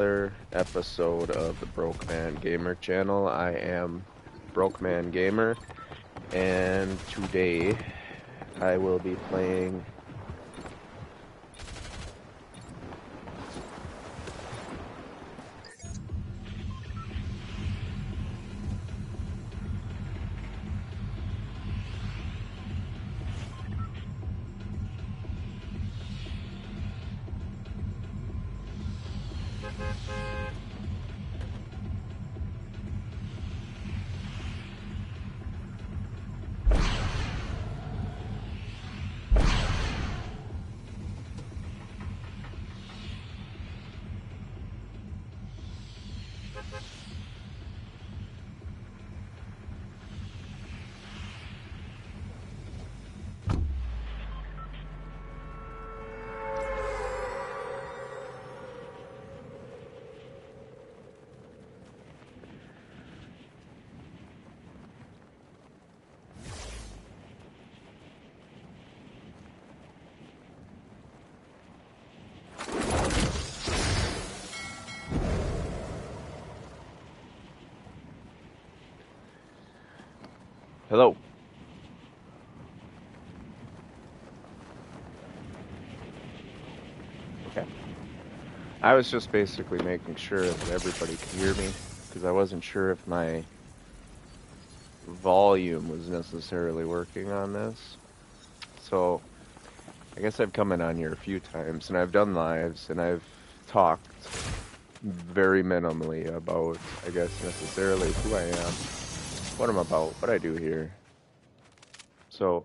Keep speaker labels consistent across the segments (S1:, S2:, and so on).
S1: another episode of the BrokeManGamer channel. I am BrokeManGamer, and today I will be playing Hello. Okay. I was just basically making sure that everybody could hear me, because I wasn't sure if my volume was necessarily working on this. So, I guess I've come in on here a few times, and I've done lives, and I've talked very minimally about, I guess, necessarily who I am, what I'm about, what I do here. So,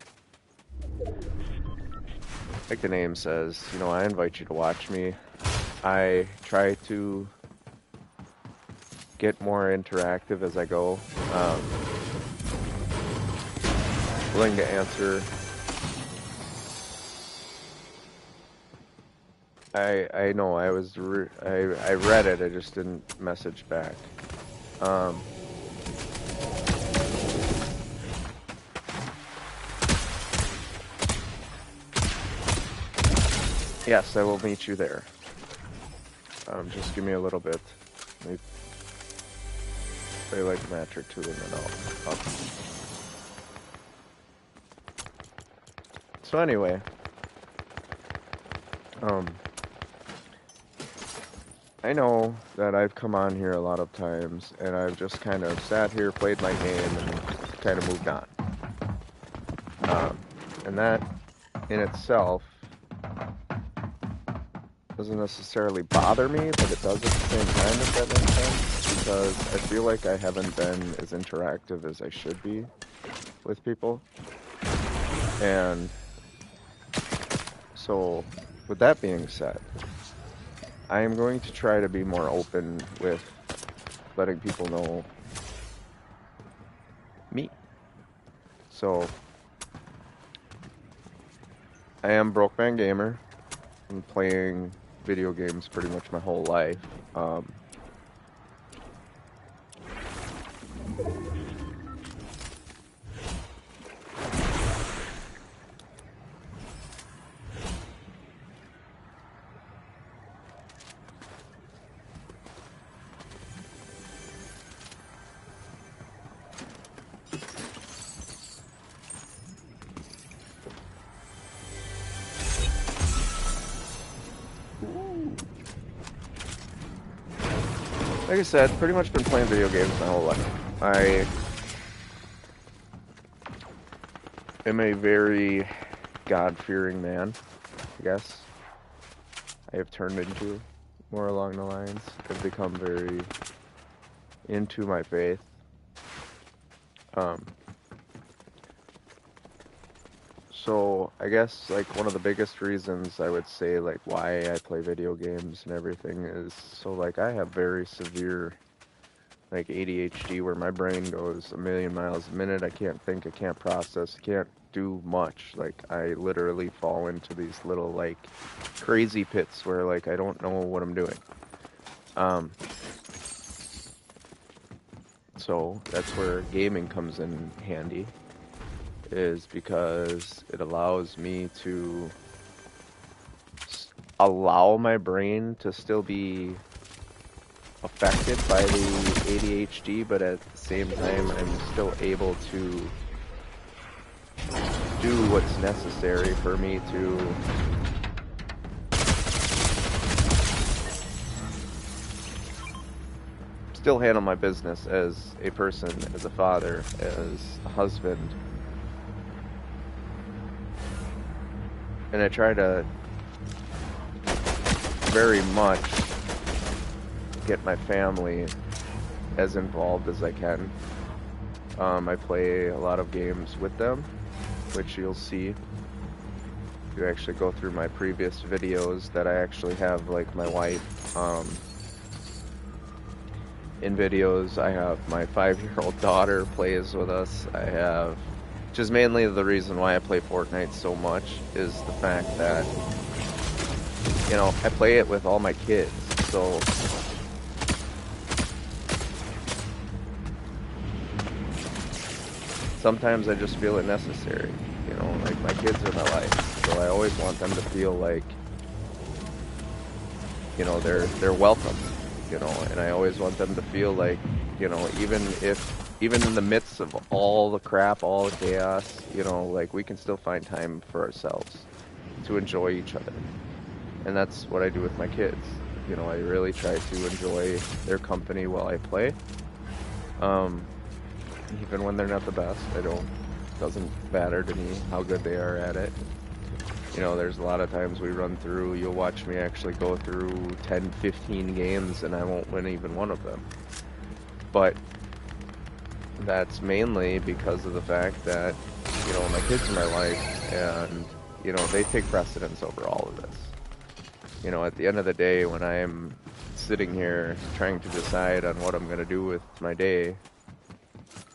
S1: like the name says, you know, I invite you to watch me. I try to get more interactive as I go. Willing to answer. I know I read it. I just didn't message back. Yes, I will meet you there. Just give me a little bit. Let me play like a match or two, and then I'll. So anyway, I know that I've come on here a lot of times, and I've just kind of sat here, played my game, and kind of moved on. And that, in itself, doesn't necessarily bother me, but it does at the same time, if that makes sense, because I feel like I haven't been as interactive as I should be with people. And so, with that being said, I am going to try to be more open with letting people know me. So, I am BrokeManGamer. I'm playing video games pretty much my whole life. Like I said, pretty much been playing video games my whole life. I am a very God-fearing man, I guess. I have turned into more along the lines. I've become very into my faith. So I guess like one of the biggest reasons I would say like why I play video games and everything is so like I have very severe like ADHD where my brain goes a million miles a minute. I can't think, I can't process, I can't do much. Like I literally fall into these little like crazy pits where like I don't know what I'm doing. So that's where gaming comes in handy, is because it allows me to allow my brain to still be affected by the ADHD, but at the same time, I'm still able to do what's necessary for me to still handle my business as a person, as a father, as a husband. And I try to very much get my family as involved as I can. I play a lot of games with them, which you'll see. You actually go through my previous videos that I actually have, like, my wife in videos. I have my 5-year-old daughter plays with us. I have, which is mainly the reason why I play Fortnite so much, is the fact that, you know, I play it with all my kids, so sometimes I just feel it necessary, you know, like, my kids are my life, so I always want them to feel like, you know, they're welcome, you know, and I always want them to feel like, you know, even in the midst of all the crap, all the chaos, you know, like, we can still find time for ourselves to enjoy each other. And that's what I do with my kids. You know, I really try to enjoy their company while I play. Even when they're not the best, doesn't matter to me how good they are at it. You know, there's a lot of times we run through, you'll watch me actually go through 10, 15 games and I won't win even one of them. But that's mainly because of the fact that, you know, my kids are my life, and, you know, they take precedence over all of this. You know, at the end of the day, when I'm sitting here trying to decide on what I'm going to do with my day,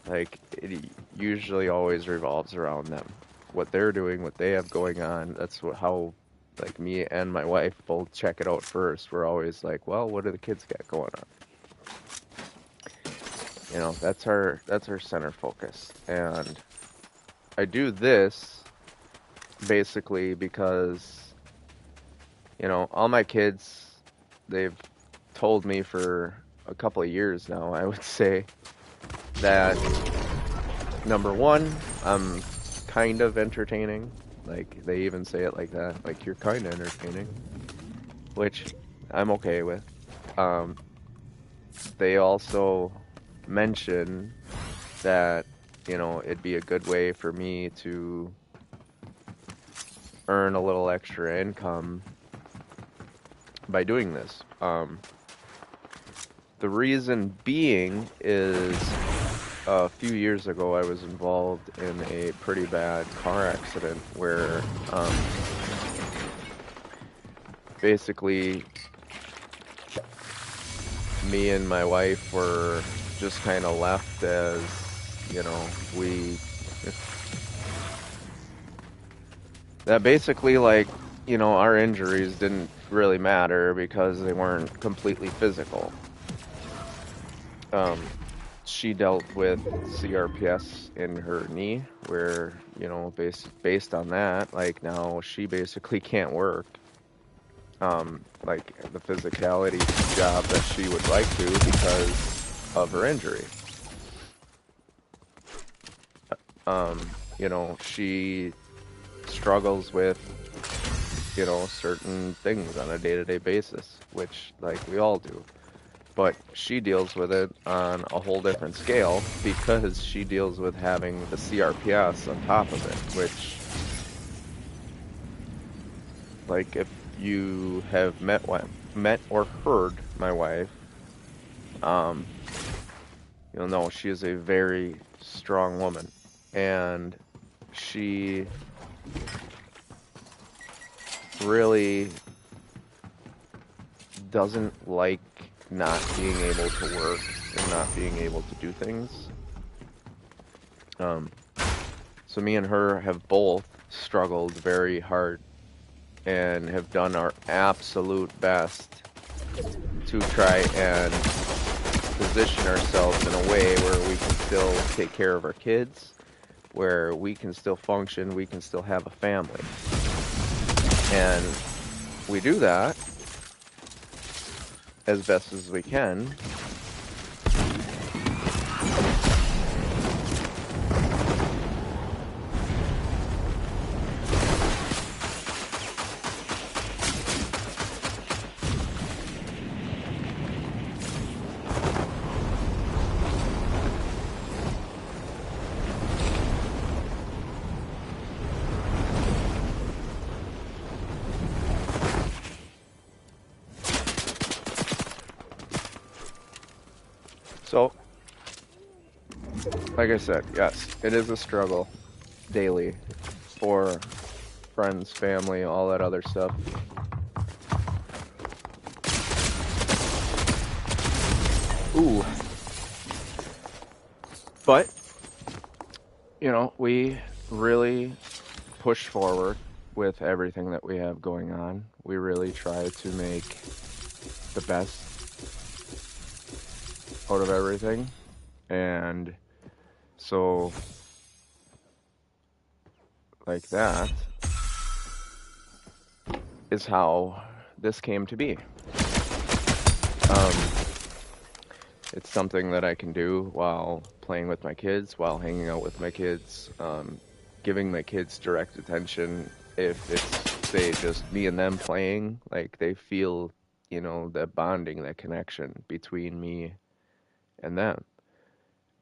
S1: like, it usually always revolves around them. What they're doing, what they have going on, that's how, like, me and my wife both check it out first. We're always like, well, what do the kids got going on? You know, that's our center focus. And I do this basically because, you know, all my kids, they've told me for a couple of years now, I would say, that, number one, I'm kind of entertaining. Like, they even say it like that, like, you're kind of entertaining, which I'm okay with. They also mention that, you know, it'd be a good way for me to earn a little extra income by doing this. The reason being is, a few years ago I was involved in a pretty bad car accident where basically me and my wife were just kind of left as, you know, that basically, like, you know, our injuries didn't really matter because they weren't completely physical. She dealt with CRPS in her knee, where, you know, based on that, like, now she basically can't work, like, the physicality job that she would like to because of her injury. You know, she struggles with, you know, certain things on a day-to-day basis, which, like, we all do. But she deals with it on a whole different scale because she deals with having the CRPS on top of it, which, like, if you have met or heard my wife, you'll know she is a very strong woman, and she really doesn't like not being able to work and not being able to do things. So me and her have both struggled very hard and have done our absolute best to try and position ourselves in a way where we can still take care of our kids, where we can still function, we can still have a family. And we do that as best as we can. So, like I said, yes, it is a struggle daily for friends, family, all that other stuff. Ooh. But, you know, we really push forward with everything that we have going on. We really try to make the best out of everything. And so, like that is how this came to be. It's something that I can do while playing with my kids, while hanging out with my kids, giving my kids direct attention. If it's, say, just me and them playing, like they feel, you know, that bonding, that connection between me and them.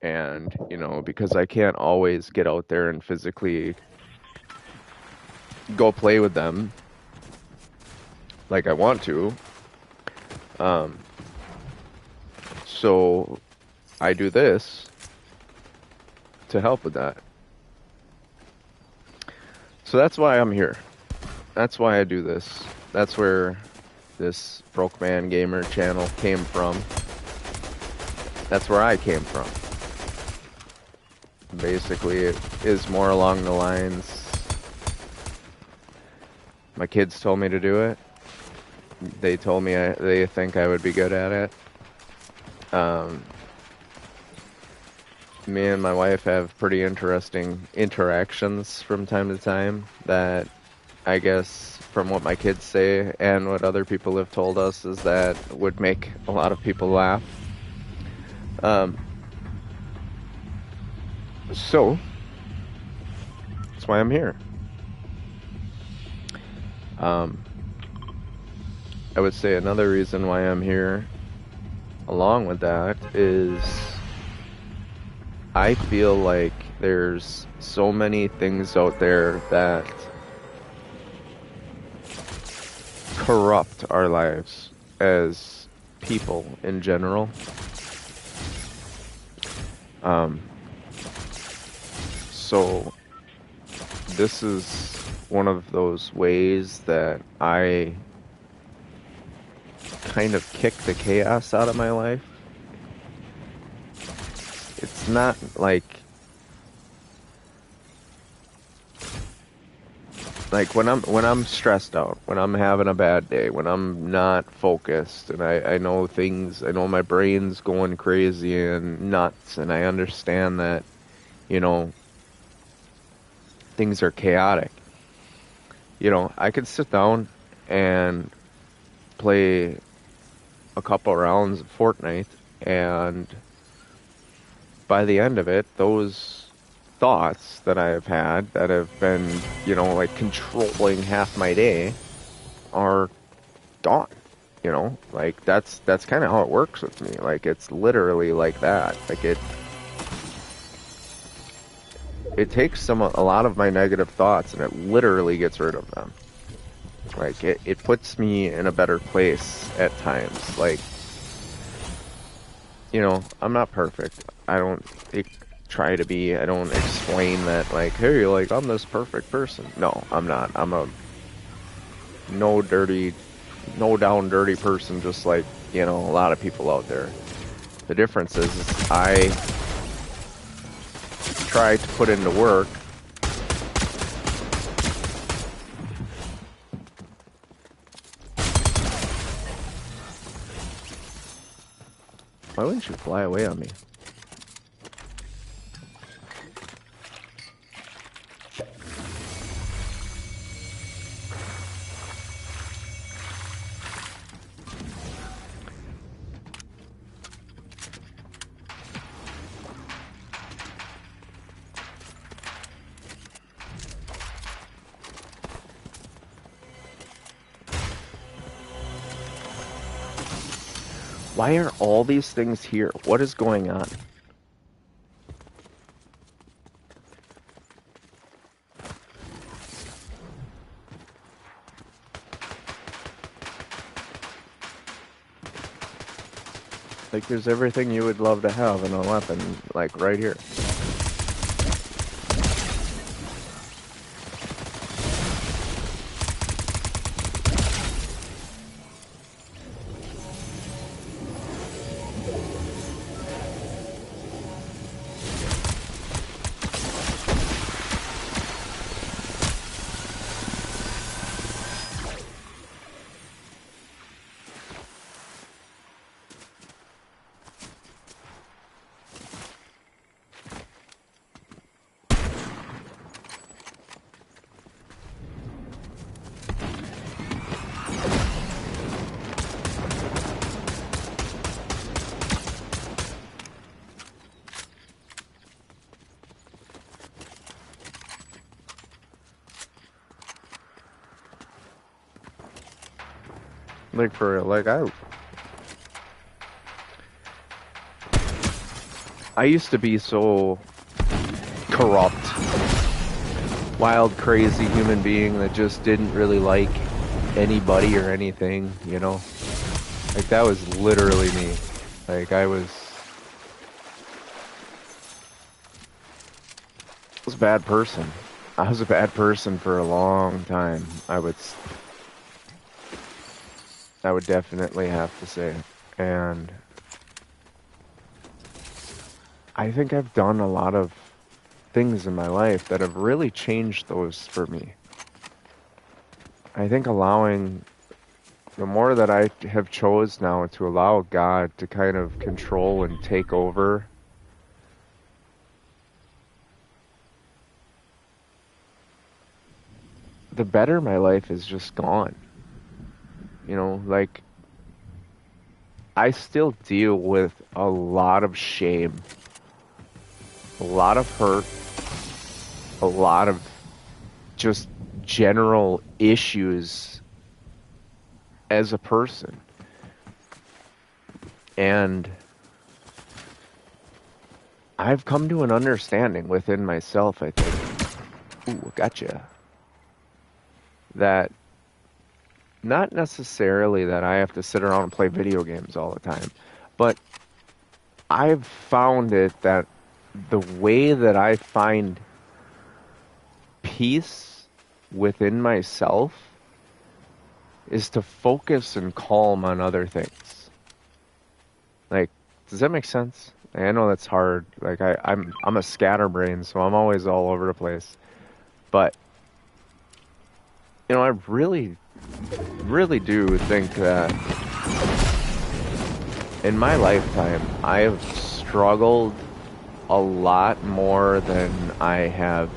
S1: And, you know, because I can't always get out there and physically go play with them like I want to, so I do this to help with that. So that's why I'm here. That's why I do this. That's where this Broke Man Gamer channel came from. That's where I came from. Basically, it is more along the lines, my kids told me to do it. They told me they think I would be good at it. Me and my wife have pretty interesting interactions from time to time that I guess from what my kids say and what other people have told us is that would make a lot of people laugh. So that's why I'm here. I would say another reason why I'm here along with that is I feel like there's so many things out there that corrupt our lives as people in general. So this is one of those ways that I kind of kick the chaos out of my life. It's not like when I'm stressed out, when I'm having a bad day, when I'm not focused, and I know things, I know my brain's going crazy and nuts, and I understand that, you know, things are chaotic. You know, I could sit down and play a couple rounds of Fortnite, and by the end of it, those thoughts that I've had that have been, you know, like controlling half my day are gone. You know, like that's kind of how it works with me. Like it's literally like that. Like it takes a lot of my negative thoughts and it literally gets rid of them. Like it puts me in a better place at times. Like, you know, I'm not perfect. I don't try to be. I don't explain that like, hey, like I'm this perfect person. No, I'm not. I'm a no down dirty person, just like, you know, a lot of people out there. The difference is I try to put into work. Why wouldn't you fly away on me? Why are all these things here? What is going on? Like, there's everything you would love to have in a weapon, like, right here. Like, for real, like, I used to be so corrupt, wild, crazy human being that just didn't really like anybody or anything, you know? Like, that was literally me. Like, I was a bad person. I was a bad person for a long time. I would definitely have to say. And I think I've done a lot of things in my life that have really changed those for me. I think allowing, the more that I have chose now to allow God to kind of control and take over, the better my life has just gone. You know, like, I still deal with a lot of shame, a lot of hurt, a lot of just general issues as a person. And I've come to an understanding within myself, I think. Ooh, gotcha. That not necessarily that I have to sit around and play video games all the time, but I've found it that the way that I find peace within myself is to focus and calm on other things. Like, does that make sense? I know that's hard. Like, I'm a scatterbrain, so I'm always all over the place. But you know, I really do think that in my lifetime, I have struggled a lot more than I have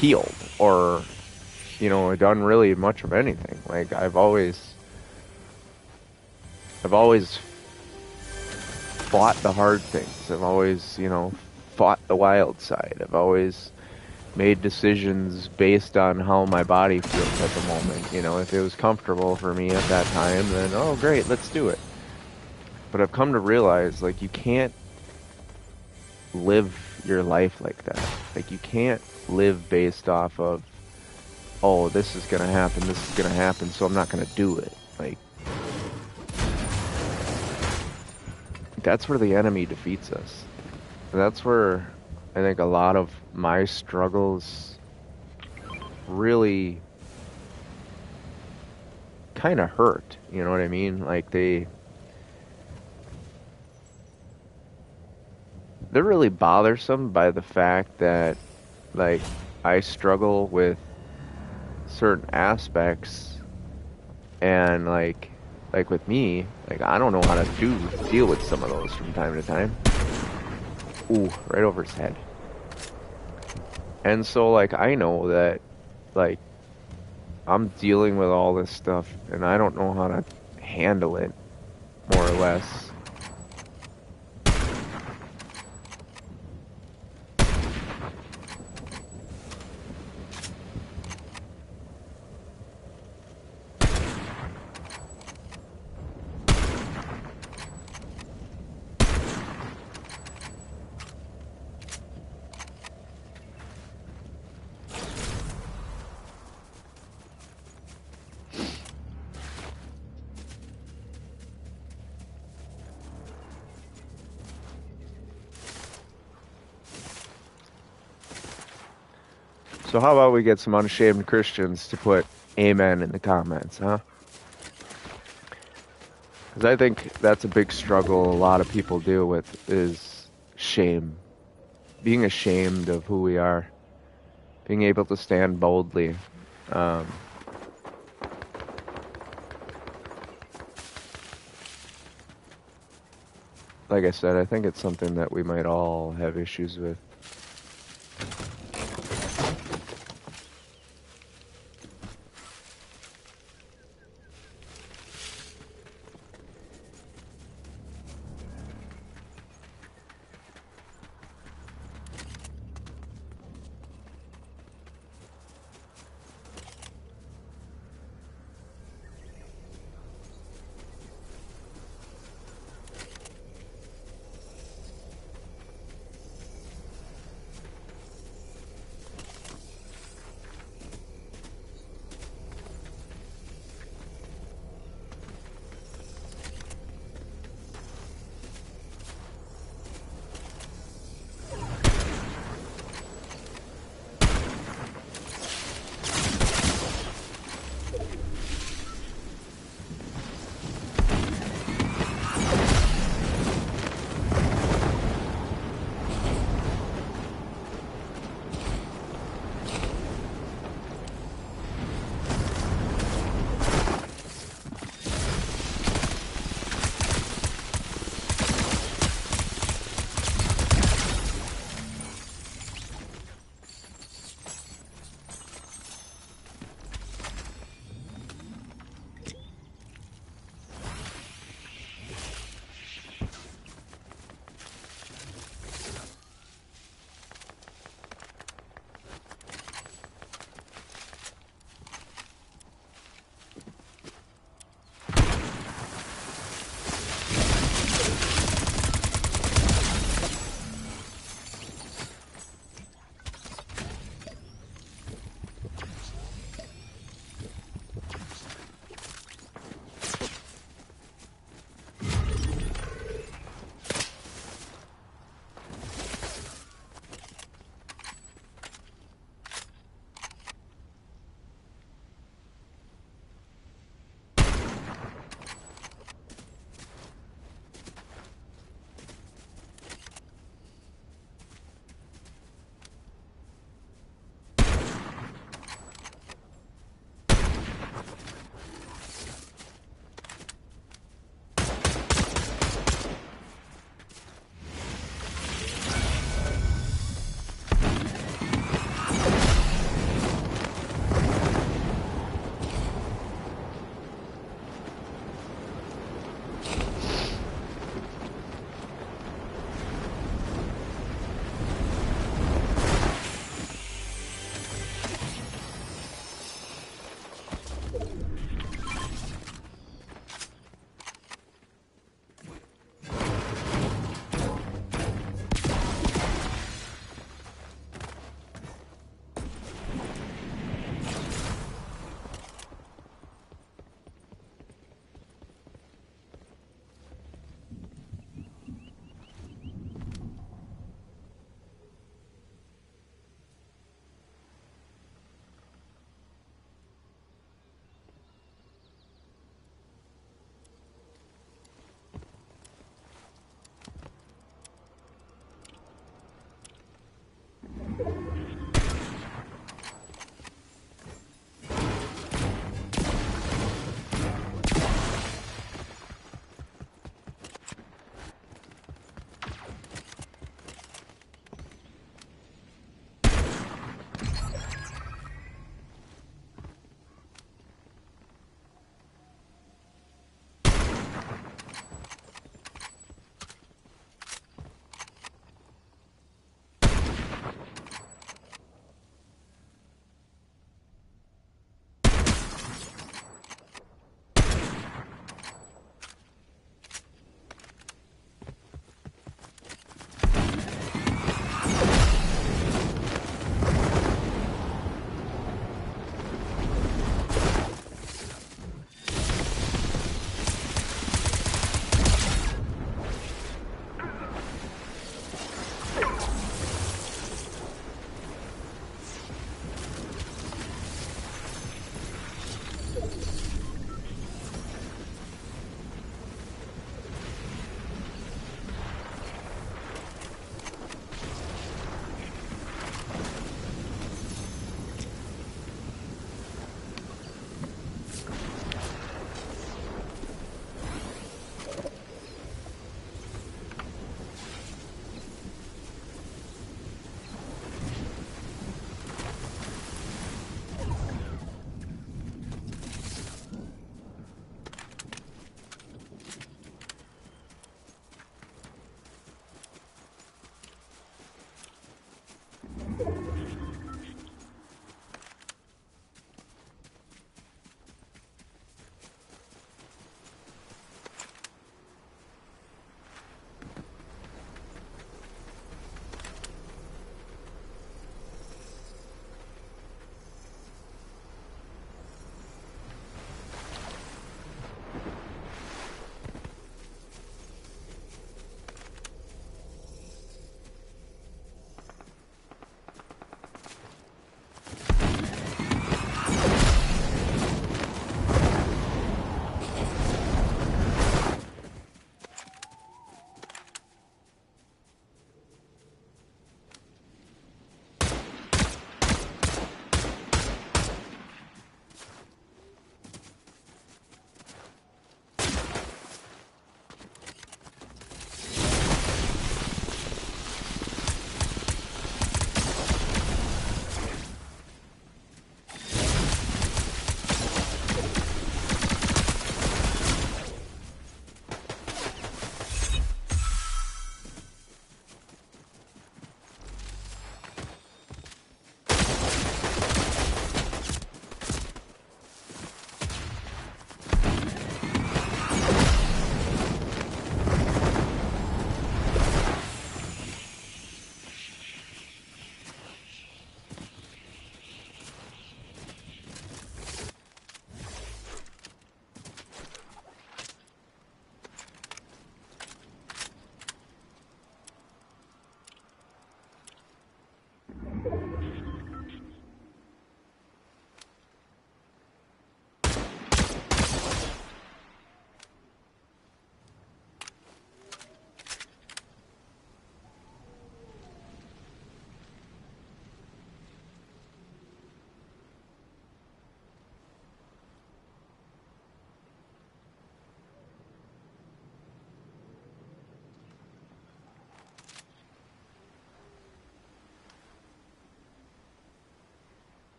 S1: healed or, you know, done really much of anything. Like, I've always fought the hard things. I've always, you know, fought the wild side. I've always made decisions based on how my body feels at the moment. You know, if it was comfortable for me at that time, then, oh, great, let's do it. But I've come to realize, like, you can't live your life like that. Like, you can't live based off of, oh, this is going to happen, so I'm not going to do it. Like, that's where the enemy defeats us. That's where I think a lot of my struggles really kind of hurt. You know what I mean? Like, they're really bothersome by the fact that, like, I struggle with certain aspects, and like with me, like, I don't know how to deal with some of those from time to time. Ooh, right over his head. And so, like, I know that, like, I'm dealing with all this stuff, and I don't know how to handle it, more or less. So how about we get some unshamed Christians to put amen in the comments, huh? Because I think that's a big struggle a lot of people deal with is shame. Being ashamed of who we are. Being able to stand boldly. Um, like I said, I think it's something that we might all have issues with.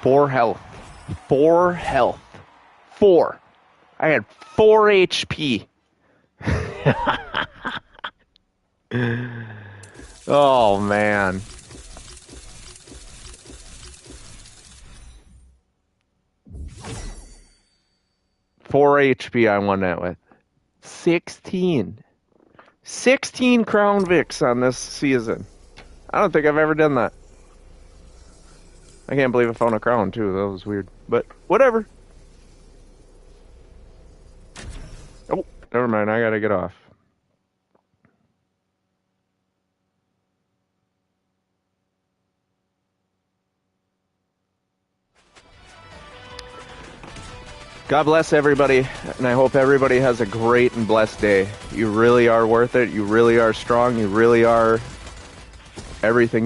S1: 4 health. 4 health. 4. I had 4 HP. Oh, man. Four HP I won that with. 16 Crown Vics on this season. I don't think I've ever done that. I can't believe I found a crown, too. That was weird. But, whatever. Oh, never mind. I gotta get off. God bless everybody, and I hope everybody has a great and blessed day. You really are worth it. You really are strong. You really are everything